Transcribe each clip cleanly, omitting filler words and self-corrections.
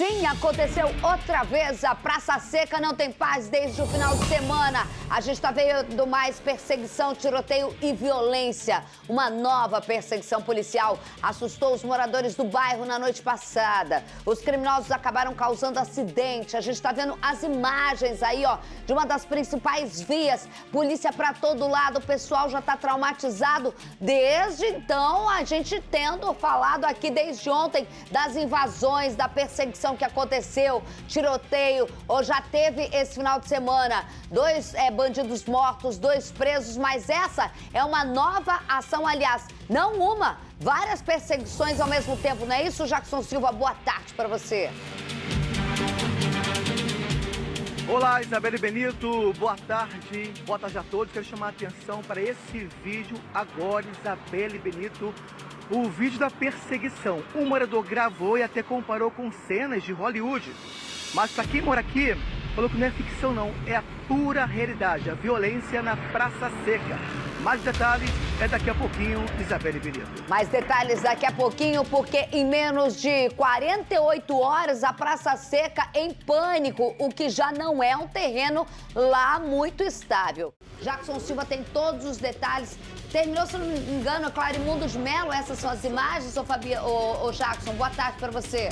Sim, aconteceu outra vez. A Praça Seca não tem paz desde o final de semana. A gente está vendo mais perseguição, tiroteio e violência. Uma nova perseguição policial assustou os moradores do bairro na noite passada. Os criminosos acabaram causando acidente. A gente está vendo as imagens aí, ó, de uma das principais vias. Polícia para todo lado, o pessoal já está traumatizado. Desde então, a gente tendo falado aqui desde ontem das invasões, da perseguição que aconteceu, tiroteio, ou já teve esse final de semana. 2 bandidos mortos, 2 presos, mas essa é uma nova ação, aliás, não uma, várias perseguições ao mesmo tempo, não é isso, Jackson Silva? Boa tarde para você. Olá, Isabelle Benito, boa tarde a todos. Quero chamar a atenção para esse vídeo agora, Isabelle Benito, o vídeo da perseguição. Um morador gravou e até comparou com cenas de Hollywood. Mas para quem mora aqui, falou que não é ficção não, é a pura realidade, a violência na Praça Seca. Mais detalhes é daqui a pouquinho, Isabelle Benito. Mais detalhes daqui a pouquinho, porque em menos de 48 horas a Praça Seca em pânico, o que já não é um terreno lá muito estável. Jackson Silva tem todos os detalhes. Terminou, se não me engano, Clarimundo de Melo, essas são as imagens, ô Jackson, boa tarde para você.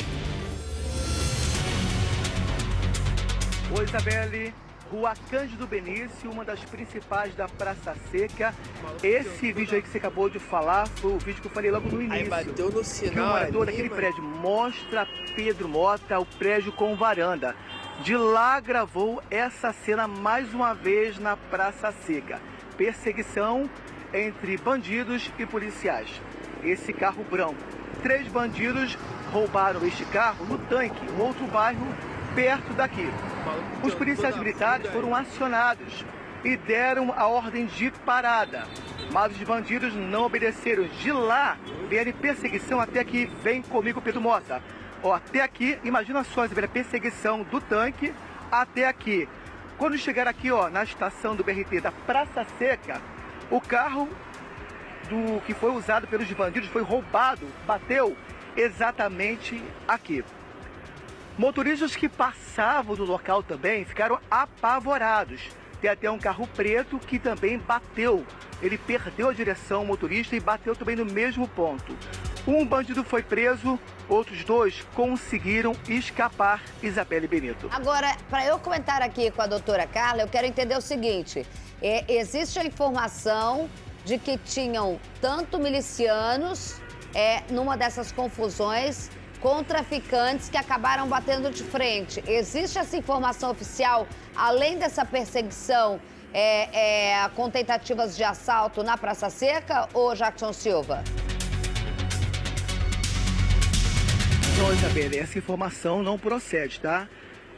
Oi, Isabelle. Rua Cândido Benício, uma das principais da Praça Seca. Esse vídeo aí que você acabou de falar foi o vídeo que eu falei logo no início. Aí bateu no sinal que o morador ali, daquele mano. prédio mostra Pedro Mota, o prédio com varanda. De lá gravou essa cena mais uma vez na Praça Seca. Perseguição entre bandidos e policiais. Esse carro branco. 3 bandidos roubaram este carro no Tanque, um outro bairro perto daqui. Os policiais militares foram acionados e deram a ordem de parada. Mas os bandidos não obedeceram. De lá vieram em perseguição até aqui. Vem comigo, Pedro Mota. Ó, até aqui, imagina só, a perseguição do Tanque até aqui. Quando chegaram aqui, ó, na estação do BRT da Praça Seca, o carro que foi usado pelos bandidos foi roubado, bateu exatamente aqui. Motoristas que passavam do local também ficaram apavorados. Tem até um carro preto que também bateu. Ele perdeu a direção, o motorista, e bateu também no mesmo ponto. Um bandido foi preso, outros 2 conseguiram escapar, Isabelle Benito. Agora, para eu comentar aqui com a doutora Carla, eu quero entender o seguinte. Existe a informação de que tinham tanto milicianos numa dessas confusões com traficantes que acabaram batendo de frente. Existe essa informação oficial, além dessa perseguição, com tentativas de assalto na Praça Seca, ou Jackson Silva? Não, Isabelle, essa informação não procede, tá?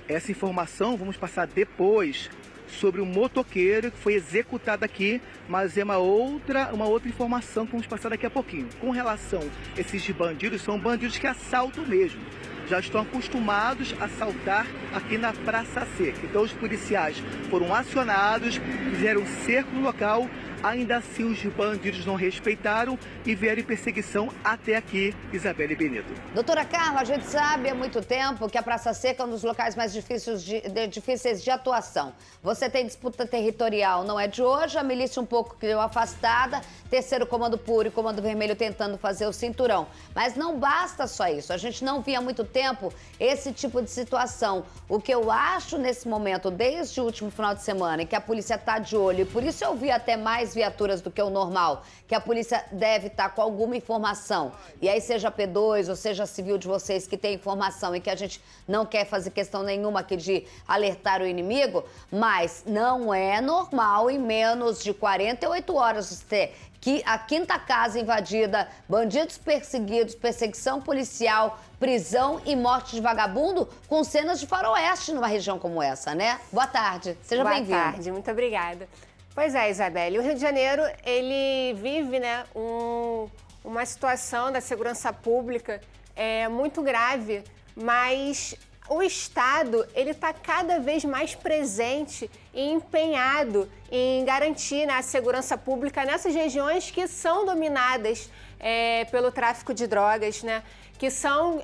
Essa informação vamos passar depois sobre o motoqueiro que foi executado aqui, mas é uma outra informação que vamos passar daqui a pouquinho. Com relação a esses bandidos, são bandidos que assaltam mesmo. Já estão acostumados a assaltar aqui na Praça Seca. Então os policiais foram acionados, fizeram cerco no local. Ainda assim, os bandidos não respeitaram e vieram em perseguição até aqui, Isabelle Benito. Doutora Carla, a gente sabe há muito tempo que a Praça Seca é um dos locais mais difíceis de atuação. Você tem disputa territorial, não é de hoje, a milícia um pouco que deu afastada, terceiro Comando Puro e Comando Vermelho tentando fazer o cinturão. Mas não basta só isso, a gente não via há muito tempo esse tipo de situação. O que eu acho nesse momento, desde o último final de semana, e que a polícia está de olho, e por isso eu vi até mais viaturas do que o normal, que a polícia deve estar com alguma informação. E aí seja P2 ou seja civil de vocês que tem informação e que a gente não quer fazer questão nenhuma aqui de alertar o inimigo, mas não é normal em menos de 48 horas ter que a quinta casa invadida, bandidos perseguidos, perseguição policial, prisão e morte de vagabundo com cenas de faroeste numa região como essa, né? Boa tarde, seja bem-vindo. Boa tarde, muito obrigada. Pois é, Isabelle, o Rio de Janeiro, ele vive, né, uma situação da segurança pública muito grave, mas o Estado, ele está cada vez mais presente e empenhado em garantir, né, a segurança pública nessas regiões que são dominadas pelo tráfico de drogas, né? Que são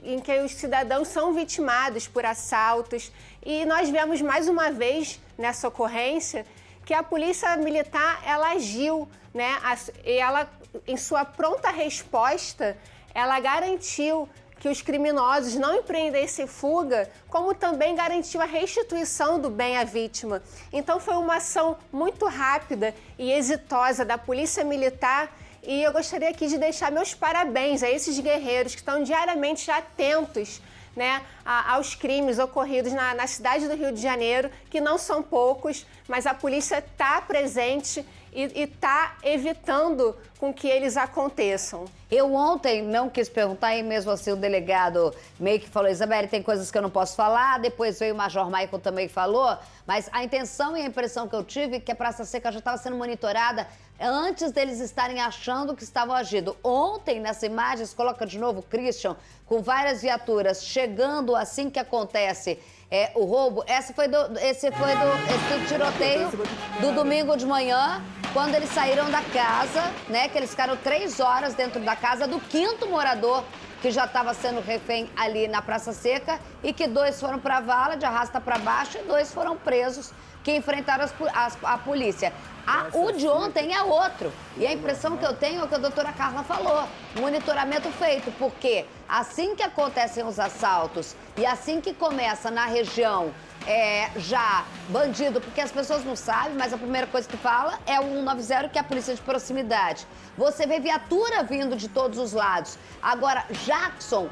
em que os cidadãos são vitimados por assaltos. E nós vemos mais uma vez nessa ocorrência que a polícia militar, ela agiu, né? E ela, em sua pronta resposta, ela garantiu que os criminosos não empreendessem fuga, como também garantiu a restituição do bem à vítima. Então foi uma ação muito rápida e exitosa da Polícia Militar, e eu gostaria aqui de deixar meus parabéns a esses guerreiros que estão diariamente atentos, né, aos crimes ocorridos na cidade do Rio de Janeiro, que não são poucos, mas a polícia está presente e está evitando com que eles aconteçam. Eu ontem não quis perguntar, e mesmo assim o delegado meio que falou, Isabelle, tem coisas que eu não posso falar, depois veio o Major Michael também falou, mas a intenção e a impressão que eu tive é que a Praça Seca já estava sendo monitorada antes deles estarem achando que estavam agindo. Ontem, nessas imagens, coloca de novo o Christian, com várias viaturas chegando assim que acontece o roubo. Esse foi do tiroteio do domingo de manhã, quando eles saíram da casa, né? Que eles ficaram 3 horas dentro da casa do 5º morador que já estava sendo refém ali na Praça Seca, e que 2 foram para a vala, de arrasta para baixo, e 2 foram presos, que enfrentaram a polícia. O de ontem é outro. E a impressão que eu tenho é o que a doutora Carla falou. Monitoramento feito, porque assim que acontecem os assaltos e assim que começa na região já bandido, porque as pessoas não sabem, mas a primeira coisa que fala é o 190, que é a polícia de proximidade. Você vê viatura vindo de todos os lados. Agora, Jackson,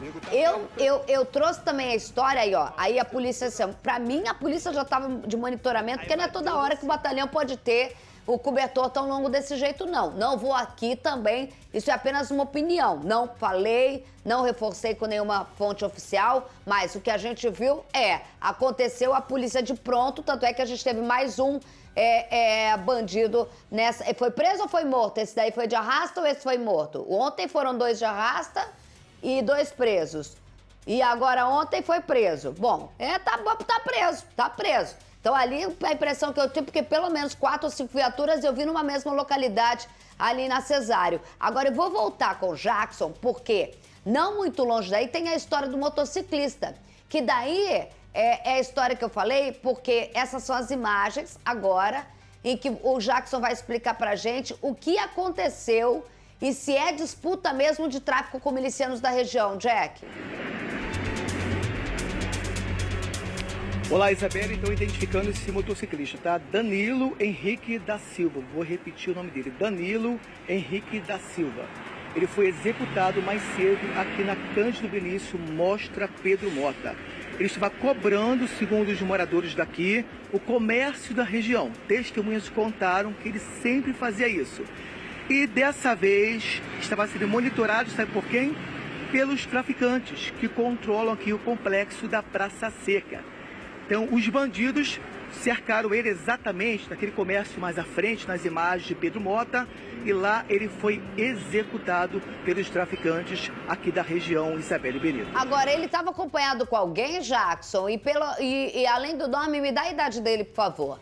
eu trouxe também a história aí, ó. Aí a polícia, assim, pra mim, a polícia já estava de monitoramento, porque não é toda hora que o batalhão pode ter o cobertor tão longo desse jeito, não. Não vou aqui também, isso é apenas uma opinião. Não falei, não reforcei com nenhuma fonte oficial, mas o que a gente viu aconteceu a polícia de pronto, tanto é que a gente teve mais um bandido nessa. Foi preso ou foi morto? Esse daí foi de arrasta ou esse foi morto? Ontem foram 2 de arrasta e 2 presos. E agora ontem foi preso. Bom, tá preso. Então ali a impressão que eu tive, porque pelo menos 4 ou 5 viaturas eu vi numa mesma localidade ali na Cesário. Agora eu vou voltar com o Jackson, porque não muito longe daí tem a história do motociclista, que daí é a história que eu falei, porque essas são as imagens agora em que o Jackson vai explicar pra gente o que aconteceu e se é disputa mesmo de tráfico com milicianos da região. Jack. Olá, Isabelle. Então, identificando esse motociclista, tá? Danilo Henrique da Silva. Vou repetir o nome dele. Danilo Henrique da Silva. Ele foi executado mais cedo aqui na Cândido Benício, Mostra Pedro Mota. Ele estava cobrando, segundo os moradores daqui, o comércio da região. Testemunhas contaram que ele sempre fazia isso. E dessa vez estava sendo monitorado, sabe por quem? Pelos traficantes que controlam aqui o complexo da Praça Seca. Então, os bandidos cercaram ele exatamente naquele comércio mais à frente, nas imagens de Pedro Mota, e lá ele foi executado pelos traficantes aqui da região, Isabelle Benito. Agora, ele estava acompanhado com alguém, Jackson? E além do nome, me dá a idade dele, por favor.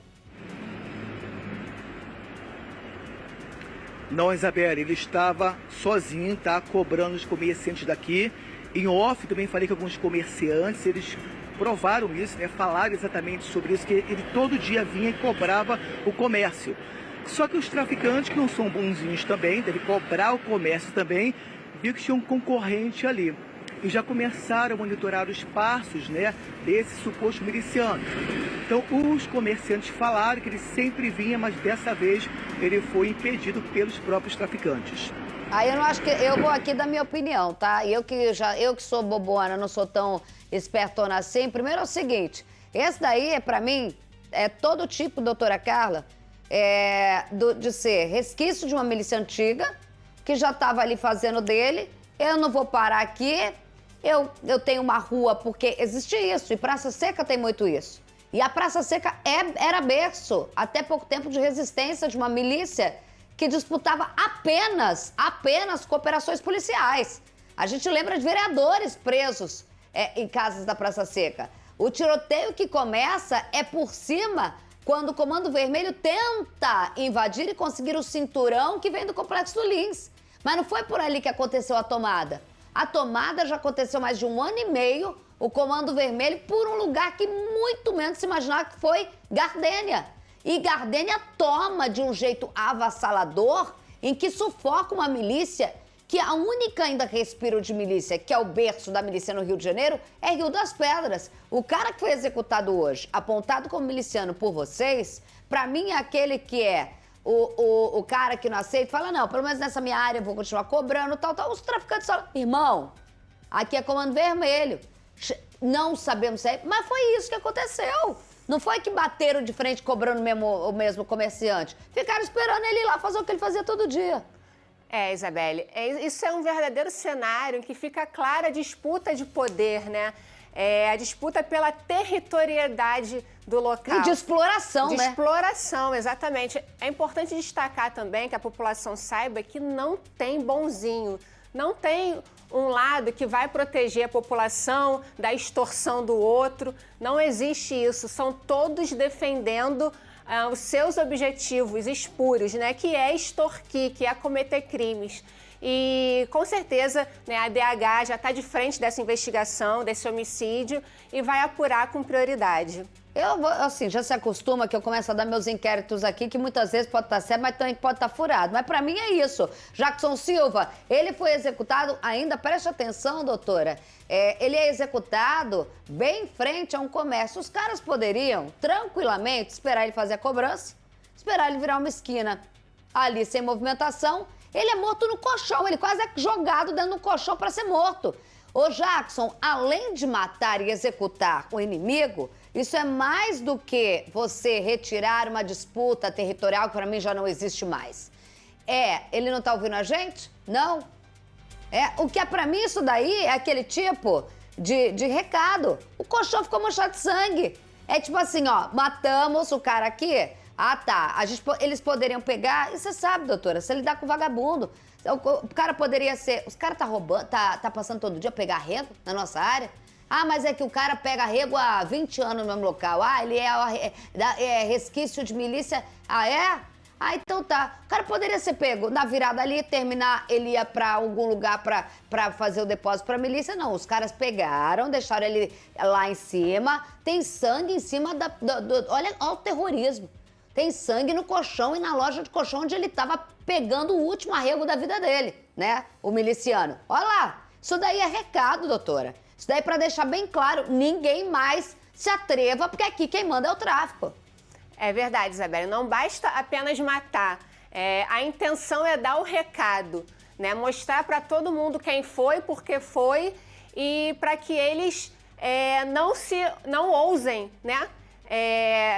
Não, Isabelle, ele estava sozinho, tá? Cobrando os comerciantes daqui. Em off, também falei com alguns comerciantes, eles provaram isso, né? Falaram exatamente sobre isso, que ele todo dia vinha e cobrava o comércio. Só que os traficantes, que não são bonzinhos também, devem cobrar o comércio também, viu que tinha um concorrente ali. E já começaram a monitorar os passos, né, desse suposto miliciano. Então, os comerciantes falaram que ele sempre vinha, mas dessa vez ele foi impedido pelos próprios traficantes. Aí eu não acho que... Eu vou aqui dar minha opinião, tá? Eu que sou bobona, não sou tão espertona assim. Primeiro é o seguinte, esse daí, pra mim, é todo tipo, doutora Carla, de ser resquício de uma milícia antiga, que já estava ali fazendo dele. Eu não vou parar aqui, eu tenho uma rua, porque existe isso, e Praça Seca tem muito isso. E a Praça Seca era berço, até pouco tempo, de resistência de uma milícia que disputava apenas cooperações policiais. A gente lembra de vereadores presos em casas da Praça Seca. O tiroteio que começa é por cima, quando o Comando Vermelho tenta invadir e conseguir o cinturão que vem do Complexo do Lins. Mas não foi por ali que aconteceu a tomada. A tomada já aconteceu mais de 1 ano e meio, o Comando Vermelho, por um lugar que muito menos se imaginava, que foi Gardênia. E Gardênia toma de um jeito avassalador, em que sufoca uma milícia, que a única ainda respiro de milícia, que é o berço da milícia no Rio de Janeiro, é Rio das Pedras. O cara que foi executado hoje, apontado como miliciano por vocês, pra mim é aquele que é o cara que não aceita, fala, não, pelo menos nessa minha área eu vou continuar cobrando, tal. Os traficantes falam, irmão, aqui é Comando Vermelho. Não sabemos se é, mas foi isso que aconteceu. Não foi que bateram de frente cobrando o mesmo comerciante. Ficaram esperando ele ir lá fazer o que ele fazia todo dia. Isabelle, isso é um verdadeiro cenário em que fica clara a disputa de poder, né? A disputa pela territorialidade do local. E de exploração, né? De exploração, exatamente. É importante destacar também que a população saiba que não tem bonzinho, não tem um lado que vai proteger a população da extorsão do outro. Não existe isso. São todos defendendo os seus objetivos espúrios, né? Que é extorquir, que é cometer crimes. E, com certeza, né, a DH já está de frente dessa investigação, desse homicídio, e vai apurar com prioridade. Eu, assim, já se acostuma que eu começo a dar meus inquéritos aqui, que muitas vezes pode estar certo, mas também pode estar furado. Mas pra mim é isso. Jackson Silva, ele foi executado, ainda, preste atenção, doutora, ele é executado bem em frente a um comércio. Os caras poderiam, tranquilamente, esperar ele fazer a cobrança, esperar ele virar uma esquina ali sem movimentação. Ele é morto no colchão, ele quase é jogado dentro do colchão para ser morto. Ô Jackson, além de matar e executar o inimigo, isso é mais do que você retirar uma disputa territorial que para mim já não existe mais. Ele não tá ouvindo a gente? Não. O que é para mim isso daí é aquele tipo de recado. O colchão ficou manchado de sangue. É tipo assim, ó, matamos o cara aqui. Ah, tá. Eles poderiam pegar, e você sabe, doutora, se ele dá com vagabundo, o cara poderia ser... Os caras tá roubando, tá passando todo dia a pegar rego na nossa área? Ah, mas é que o cara pega rego há 20 anos no mesmo local. Ah, ele é resquício de milícia. Ah, é? Ah, então tá. O cara poderia ser pego na virada ali, terminar, ele ia pra algum lugar pra fazer o depósito pra milícia. Não, os caras pegaram, deixaram ele lá em cima. Tem sangue em cima olha o terrorismo. Tem sangue no colchão e na loja de colchão onde ele tava pegando o último arrego da vida dele, né? O miliciano. Olha lá, isso daí é recado, doutora. Isso daí é pra deixar bem claro, ninguém mais se atreva, porque aqui quem manda é o tráfico. É verdade, Isabelle. Não basta apenas matar. A intenção é dar o recado, né? Mostrar para todo mundo quem foi, por que foi, e para que eles não ousem, né?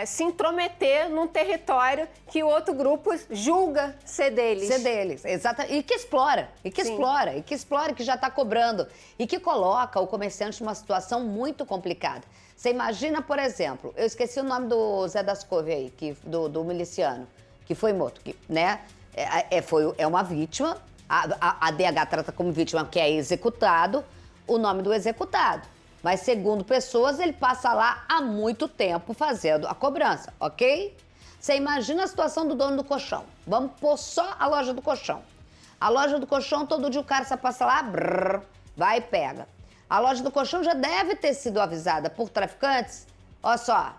Se intrometer num território que o outro grupo julga ser deles. Ser deles, exatamente. E que explora, que já está cobrando. E que coloca o comerciante numa situação muito complicada. Você imagina, por exemplo, eu esqueci o nome do Zé das Couve aí, do miliciano, que foi morto, né? É uma vítima, a DH trata como vítima, que é executado, o nome do executado. Mas, segundo pessoas, ele passa lá há muito tempo fazendo a cobrança, ok? Você imagina a situação do dono do colchão. Vamos pôr só a loja do colchão. A loja do colchão, todo dia o cara só passa lá, vai e pega. A loja do colchão já deve ter sido avisada por traficantes. Olha só,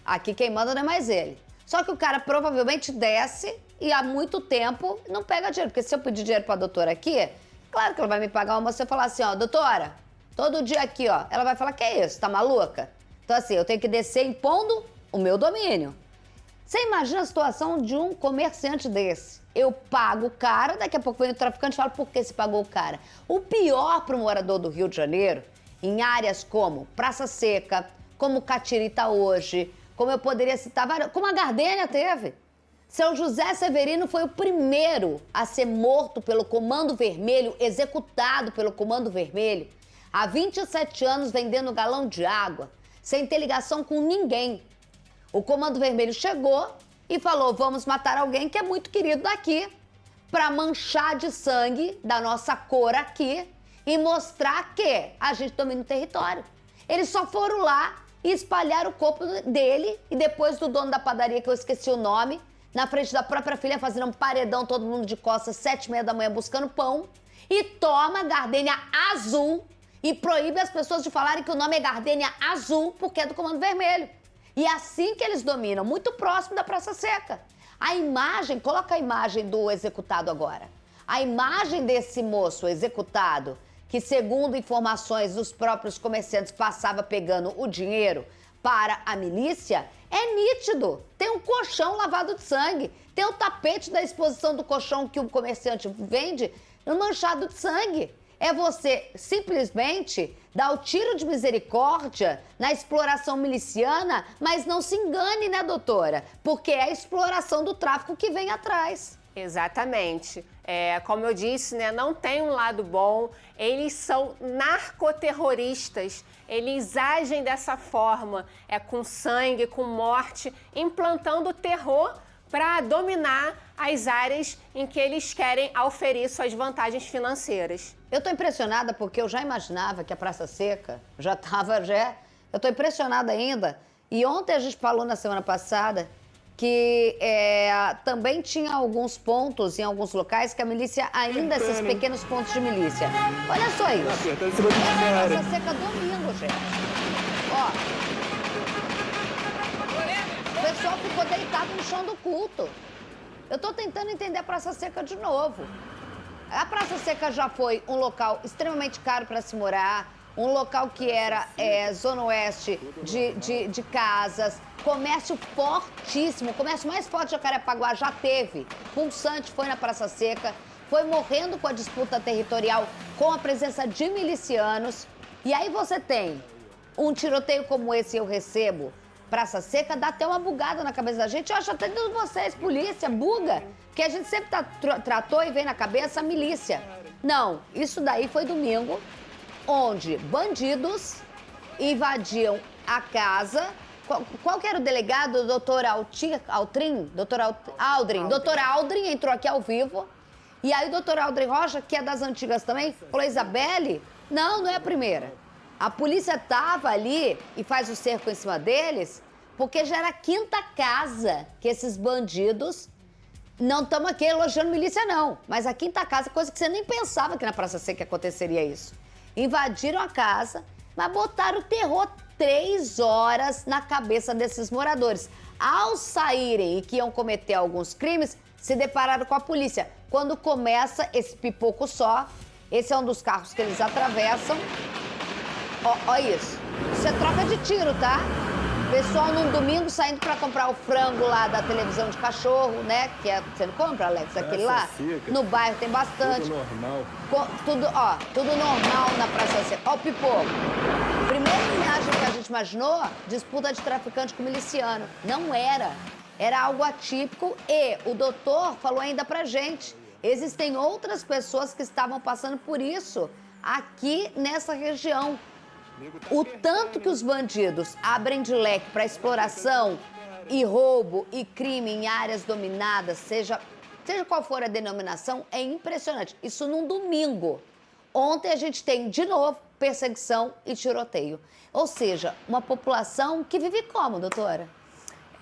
aqui quem manda não é mais ele. Só que o cara provavelmente desce e há muito tempo não pega dinheiro. Porque se eu pedir dinheiro pra doutora aqui, claro que ela vai me pagar uma, você falar assim, ó, doutora, todo dia aqui, ó, ela vai falar, que é isso, tá maluca? Então assim, eu tenho que descer impondo o meu domínio. Você imagina a situação de um comerciante desse. Eu pago o cara, daqui a pouco vem o traficante e fala, por que você pagou o cara? O pior para o morador do Rio de Janeiro, em áreas como Praça Seca, como Catirita hoje, como eu poderia citar, como a Gardênia teve. Seu José Severino foi o primeiro a ser morto pelo Comando Vermelho, executado pelo Comando Vermelho, há 27 anos vendendo galão de água, sem ter ligação com ninguém. O Comando Vermelho chegou e falou, vamos matar alguém que é muito querido daqui, para manchar de sangue da nossa cor aqui e mostrar que a gente domina o território. Eles só foram lá e espalharam o corpo dele e depois do dono da padaria, que eu esqueci o nome, na frente da própria filha, fazendo um paredão, todo mundo de costas, 7h30 da manhã, buscando pão, e toma gardênia azul e proíbe as pessoas de falarem que o nome é gardênia azul porque é do Comando Vermelho. E é assim que eles dominam, muito próximo da Praça Seca. A imagem, coloca a imagem do executado agora. A imagem desse moço executado, que segundo informações dos próprios comerciantes passava pegando o dinheiro para a milícia, é nítido. Tem um colchão lavado de sangue, tem o tapete da exposição do colchão que o comerciante vende manchado de sangue. É você simplesmente dar o tiro de misericórdia na exploração miliciana, mas não se engane, né, doutora? Porque é a exploração do tráfico que vem atrás. Exatamente. Como eu disse, né, não tem um lado bom. Eles são narcoterroristas. Eles agem dessa forma, com sangue, com morte, implantando terror para dominar as áreas em que eles querem auferir suas vantagens financeiras. Eu tô impressionada porque eu já imaginava que a Praça Seca eu tô impressionada ainda. E ontem a gente falou na semana passada que também tinha alguns pontos em alguns locais que a milícia ainda, esses pequenos pontos de milícia. Olha só isso. É a Praça Seca domingo, gente. Ó. O pessoal ficou deitado no chão do culto. Eu tô tentando entender a Praça Seca de novo. A Praça Seca já foi um local extremamente caro para se morar, um local que era zona oeste de casas, comércio fortíssimo, o comércio mais forte de Jacarepaguá já teve. Pulsante foi na Praça Seca, foi morrendo com a disputa territorial, com a presença de milicianos. E aí você tem um tiroteio como esse eu recebo, Praça Seca, dá até uma bugada na cabeça da gente. Eu acho até de vocês, polícia, buga. Porque a gente sempre tratou e vem na cabeça a milícia. Não, isso daí foi domingo, onde bandidos invadiam a casa. Qual que era o delegado? O doutor Aldrin? Doutor Aldrin entrou aqui ao vivo. E aí o doutor Aldrin Rocha, que é das antigas também, falou: Isabelle, não é a primeira. A polícia estava ali e faz o cerco em cima deles, porque já era a quinta casa que esses bandidos, não estamos aqui elogiando milícia não, mas a quinta casa, coisa que você nem pensava que na Praça Seca aconteceria isso. Invadiram a casa, mas botaram o terror 3 horas na cabeça desses moradores. Ao saírem e que iam cometer alguns crimes, se depararam com a polícia. Quando começa esse pipoco só, esse é um dos carros que eles atravessam. Ó isso. Isso é troca de tiro, tá? Pessoal num domingo saindo pra comprar o frango lá da televisão de cachorro, né? Que você não compra, Alex? Aquele lá? No bairro tem bastante. Tudo normal. Tudo normal na Praça Seca. Ó o pipoco. Primeira imagem que a gente imaginou, disputa de traficante com miliciano. Não era. Era algo atípico e o doutor falou ainda pra gente. Existem outras pessoas que estavam passando por isso aqui nessa região. O tanto que os bandidos abrem de leque para exploração e roubo e crime em áreas dominadas, seja qual for a denominação, é impressionante. Isso num domingo. Ontem a gente tem, de novo, perseguição e tiroteio. Ou seja, uma população que vive como, doutora?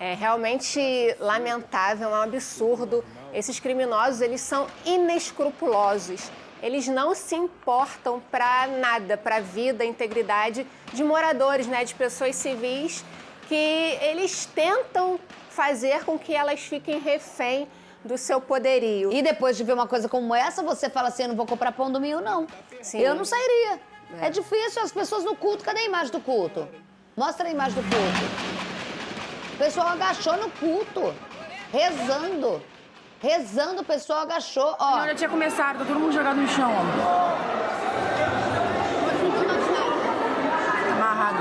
É realmente lamentável, é um absurdo. Esses criminosos, eles são inescrupulosos. Eles não se importam para nada, para a vida, a integridade de moradores, né, de pessoas civis, que eles tentam fazer com que elas fiquem refém do seu poderio. E depois de ver uma coisa como essa, você fala assim: eu não vou comprar pão domingo, não. Sim. Eu não sairia. É difícil, as pessoas no culto. Cadê a imagem do culto? Mostra a imagem do culto. O pessoal agachou no culto, rezando. Rezando, o pessoal agachou, ó. A reunião já tinha começado, tá todo mundo jogado no chão, ó. Amarrado.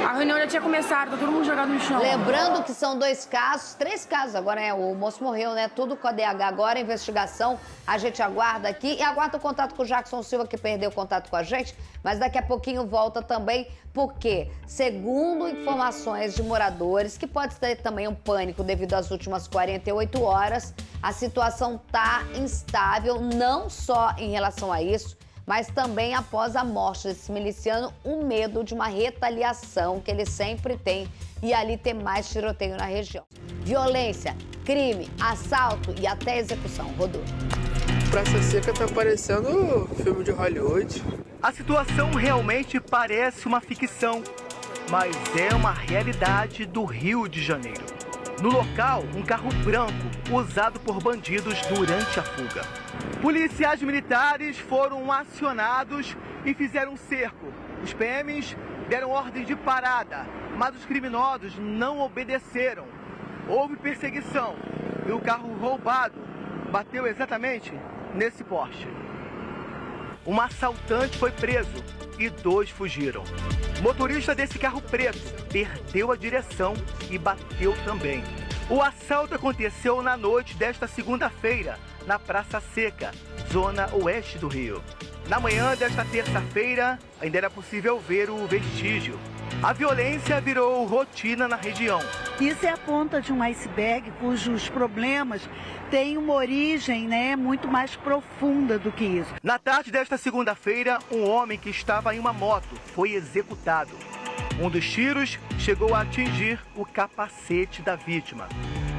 A reunião já tinha começado, tá todo mundo jogado no chão. Lembrando que são 2 casos, 3 casos agora, o moço morreu, né? Tudo com a DH agora, investigação, a gente aguarda aqui e aguarda o contato com o Jackson Silva, que perdeu o contato com a gente, mas daqui a pouquinho volta também, porque, segundo informações de moradores, que pode ter também um pânico devido às últimas 48 horas, a situação tá instável, não só em relação a isso, mas também após a morte desse miliciano, um medo de uma retaliação que ele sempre tem e ali ter mais tiroteio na região. Violência, crime, assalto e até execução. Rodou. Praça Seca tá parecendo filme de Hollywood. A situação realmente parece uma ficção, mas é uma realidade do Rio de Janeiro. No local, um carro branco usado por bandidos durante a fuga. Policiais militares foram acionados e fizeram um cerco. Os PMs deram ordem de parada, mas os criminosos não obedeceram. Houve perseguição e o carro roubado bateu exatamente nesse poste. Um assaltante foi preso e 2 fugiram. O motorista desse carro preto perdeu a direção e bateu também. O assalto aconteceu na noite desta segunda-feira, na Praça Seca, zona oeste do Rio. Na manhã desta terça-feira, ainda era possível ver o vestígio. A violência virou rotina na região. Isso é a ponta de um iceberg cujos problemas têm uma origem, muito mais profunda do que isso. Na tarde desta segunda-feira, um homem que estava em uma moto foi executado. Um dos tiros chegou a atingir o capacete da vítima.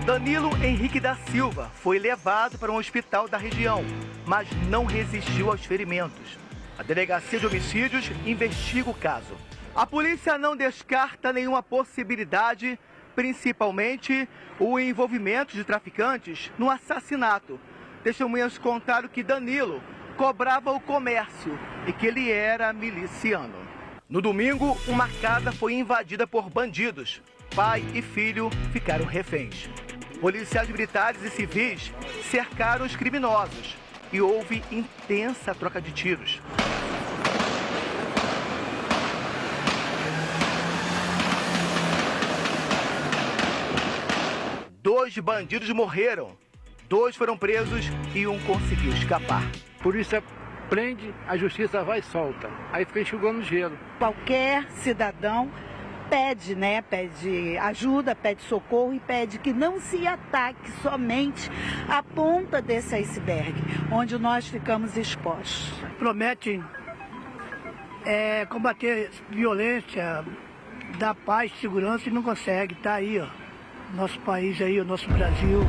Danilo Henrique da Silva foi levado para um hospital da região, mas não resistiu aos ferimentos. A Delegacia de Homicídios investiga o caso. A polícia não descarta nenhuma possibilidade, principalmente o envolvimento de traficantes no assassinato. Testemunhas contaram que Danilo cobrava o comércio e que ele era miliciano. No domingo, uma casa foi invadida por bandidos. Pai e filho ficaram reféns. Policiais militares e civis cercaram os criminosos e houve intensa troca de tiros. Dois bandidos morreram, 2 foram presos e um conseguiu escapar. Polícia prende, a justiça vai e solta. Aí fica enxugando gelo. Qualquer cidadão pede, pede ajuda, pede socorro e pede que não se ataque somente a ponta desse iceberg, onde nós ficamos expostos. Promete combater violência, dar paz, segurança e não consegue. Tá aí, ó, nosso país aí, o nosso Brasil.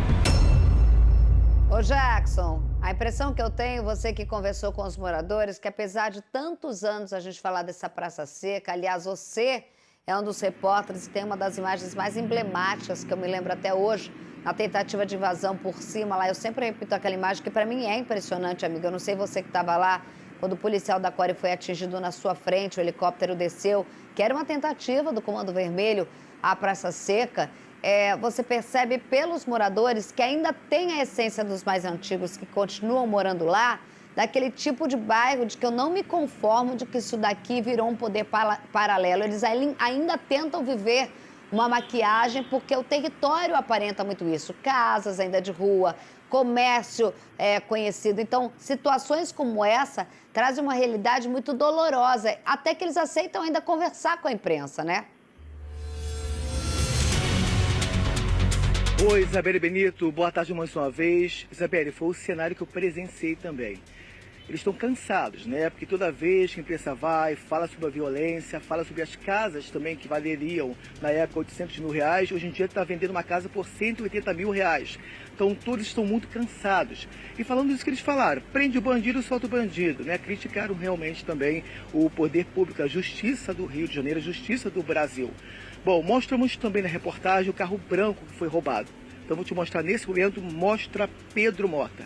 Ô Jackson, a impressão que eu tenho, você que conversou com os moradores, que apesar de tantos anos a gente falar dessa Praça Seca, aliás, você é um dos repórteres e tem uma das imagens mais emblemáticas que eu me lembro até hoje, na tentativa de invasão por cima lá. Eu sempre repito aquela imagem que para mim é impressionante, amiga. Eu não sei você que estava lá, quando o policial da Core foi atingido na sua frente, o helicóptero desceu, que era uma tentativa do Comando Vermelho à Praça Seca. Você percebe pelos moradores que ainda tem a essência dos mais antigos que continuam morando lá, daquele tipo de bairro de que eu não me conformo de que isso daqui virou um poder paralelo. Eles ainda tentam viver uma maquiagem porque o território aparenta muito isso. Casas ainda de rua, comércio conhecido. Então, situações como essa trazem uma realidade muito dolorosa, até que eles aceitam ainda conversar com a imprensa, né? Oi, Isabelle Benito, boa tarde mais uma vez. Isabelle, foi o cenário que eu presenciei também. Eles estão cansados, Porque toda vez que a imprensa vai, fala sobre a violência, fala sobre as casas também que valeriam, na época, 800 mil reais, hoje em dia está vendendo uma casa por 180 mil reais. Então todos estão muito cansados. E falando disso que eles falaram, prende o bandido, solta o bandido, Criticaram realmente também o poder público, a justiça do Rio de Janeiro, a justiça do Brasil. Bom, mostramos também na reportagem o carro branco que foi roubado. Então vou te mostrar nesse momento, mostra Pedro Mota.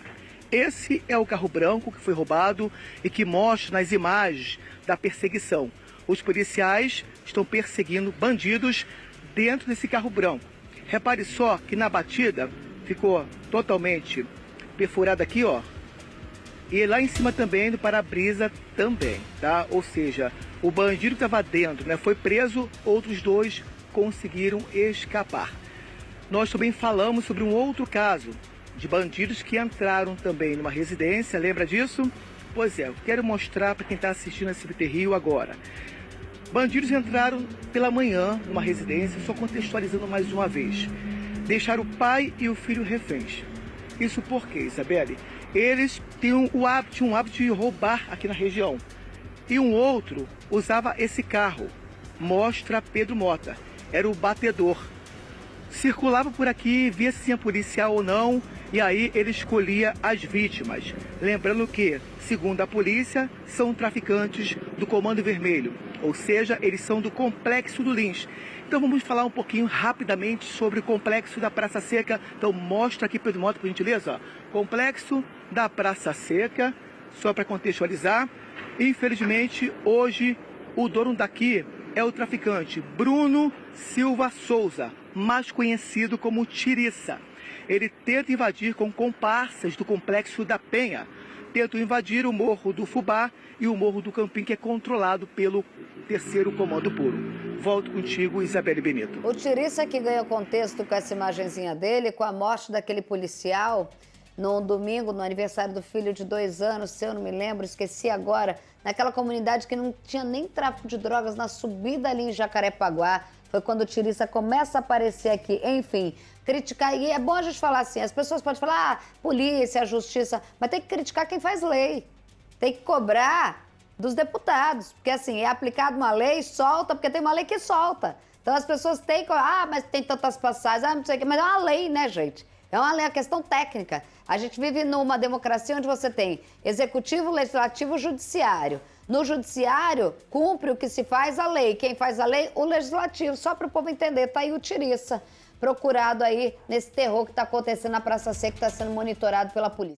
Esse é o carro branco que foi roubado e que mostra nas imagens da perseguição. Os policiais estão perseguindo bandidos dentro desse carro branco. Repare só que na batida ficou totalmente perfurado aqui, ó. E lá em cima também, no para-brisa também, tá? Ou seja, o bandido que estava dentro, foi preso, outros 2 conseguiram escapar. Nós também falamos sobre um outro caso de bandidos que entraram também numa residência, lembra disso? Pois é, eu quero mostrar para quem está assistindo a SBT Rio agora. Bandidos entraram pela manhã numa residência, só contextualizando mais uma vez. Deixaram o pai e o filho reféns. Isso por quê, Isabelle? Eles tinham um hábito de roubar aqui na região. E um outro usava esse carro. Mostra Pedro Mota. Era o batedor. circulava por aqui, via se tinha policial ou não, e aí ele escolhia as vítimas. Lembrando que, segundo a polícia, são traficantes do Comando Vermelho, ou seja, eles são do Complexo do Lins. Então vamos falar um pouquinho rapidamente sobre o Complexo da Praça Seca. Então mostra aqui, Pedro Mota, por gentileza. Complexo da Praça Seca, só para contextualizar. Infelizmente, hoje, o dono daqui é o traficante Bruno Silva Souza, mais conhecido como Tiriça. Ele tenta invadir com comparsas do Complexo da Penha. Tenta invadir o Morro do Fubá e o Morro do Campim, que é controlado pelo 3º Comando Puro. Volto contigo, Isabelle Benito. O Tiriça que ganhou contexto com essa imagenzinha dele, com a morte daquele policial num domingo, no aniversário do filho de 2 anos, se eu não me lembro, esqueci agora, naquela comunidade que não tinha nem tráfico de drogas, na subida ali em Jacarepaguá. Foi quando o Tiriça começa a aparecer aqui. Enfim, criticar, e é bom a gente falar assim, as pessoas podem falar, polícia, justiça, mas tem que criticar quem faz lei. Tem que cobrar dos deputados, porque assim, é aplicada uma lei, solta, porque tem uma lei que solta. Então as pessoas têm que, mas tem tantas passagens, não sei o que, mas é uma lei, né, gente? É uma lei, é uma questão técnica. A gente vive numa democracia onde você tem executivo, legislativo, judiciário. No judiciário, cumpre o que se faz a lei. Quem faz a lei? O legislativo. Só para o povo entender, tá aí o Tiriça, procurado aí nesse terror que está acontecendo na Praça Seca, que está sendo monitorado pela polícia.